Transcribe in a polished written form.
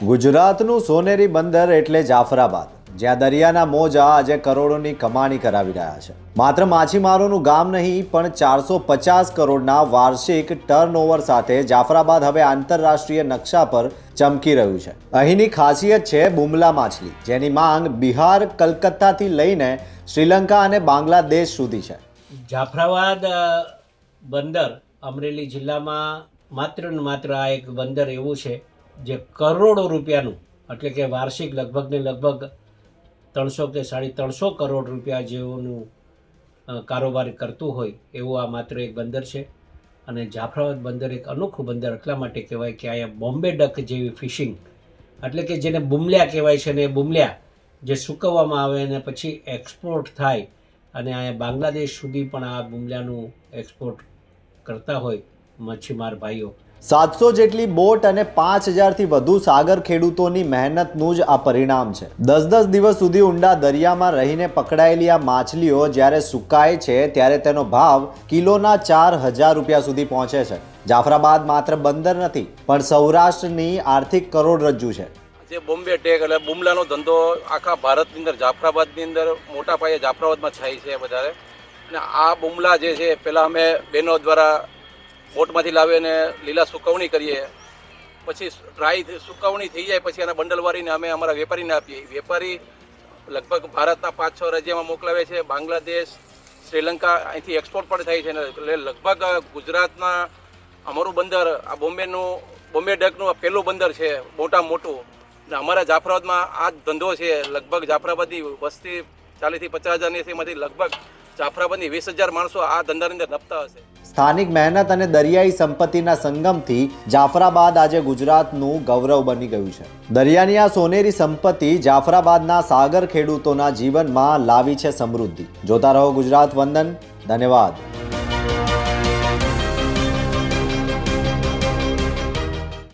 ગુજરાતનું સોનેરી બંદર એટલે જાફરાબાદ, જ્યાં દરિયાના મોજા આજે કરોડોની કમાણી કરાવી રહ્યા છે. માત્ર માછીમારોનું ગામ નહીં, પણ 450 કરોડના વાર્ષિક ટર્નઓવર સાથે જાફરાબાદ હવે આંતરરાષ્ટ્રીય નકશા પર ચમકી રહ્યું છે. અહીંની ખાસિયત છે બુમલા માછલી, જેની માંગ બિહાર, કલકત્તાથી લઈને શ્રીલંકા અને બાંગ્લાદેશ સુધી છે. જાફરાબાદ બંદર અમરેલી જિલ્લામાં માત્ર ને માત્ર આ એક બંદર એવું છે જે કરોડો રૂપિયાનું, એટલે કે વાર્ષિક લગભગ 300 કે 350 કરોડ રૂપિયા જેવું કારોબાર કરતું હોય એવું આ માત્ર એક બંદર છે. અને જાફરાબાદ બંદર એક અનોખું બંદર એટલા માટે કહેવાય કે અહીંયા બોમ્બે ડક જેવી ફિશિંગ, એટલે કે જેને બુમલ્યા કહેવાય છે, ને બુમલ્યા જે સૂકવવામાં આવે અને પછી એક્સપોર્ટ થાય અને અહીંયા બાંગ્લાદેશ સુધી પણ આ બુમલ્યાનું એક્સપોર્ટ કરતા હોય મચ્છીમાર ભાઈઓ. 700 જેટલી બોટ અને 5000થી વધુ સાગર ખેડૂતોની મહેનતનું જ આ પરિણામ છે. 10-10 દિવસ સુધી ઊંડા દરિયામાં રહીને પકડાયેલી આ માછલીઓ જ્યારે સુકાય છે ત્યારે તેનો ભાવ કિલોના 4000 રૂપિયા સુધી પહોંચે છે. જાફરાબાદ માત્ર બંદર નથી, પણ સૌરાષ્ટ્રની આર્થિક કરોડરજ્જુ છે. જે બોમ્બે ટેક એટલે બુમલાનો ધંધો આખા ભારતની અંદર, જાફરાબાદની અંદર મોટા પાયે જાફરાબાદમાં થાય છે વધારે. અને આ બુમલા જે છે પહેલાં અમે બહેનો દ્વારા બોટમાંથી લાવીને લીલા સુકવણી કરીએ, પછી ડ્રાય સુકવણી થઈ જાય પછી એના બંડલ વાળીને અમે અમારા વેપારીને આપીએ. વેપારી લગભગ ભારતના 5-6 રાજ્યમાં મોકલાવે છે. બાંગ્લાદેશ, શ્રીલંકા અહીંથી એક્સપોર્ટ પણ થાય છે. એટલે લગભગ ગુજરાતના અમારું બંદર આ બોમ્બે ડકનું પહેલું બંદર છે મોટું. અને અમારા જાફરાબાદમાં આ જ ધંધો છે. લગભગ જાફરાબાદની વસ્તી 40-50 હજારની છે, એમાંથી લગભગ જાફરાબાદની 20,000 માણસો આ ધંધાની અંદર નપતા હશે. સ્થાનિક મહેનત અને દરિયાઈ સંપત્તિના સંગમથી જાફરાબાદ આજે ગુજરાતનું ગૌરવ બની ગયું છે. દરિયાની આ સોનેરી સંપત્તિ જાફરાબાદના સાગર ખેડૂતોના જીવનમાં લાવી છે સમૃદ્ધિ. જોતા રહો ગુજરાત વંદન. ધન્યવાદ.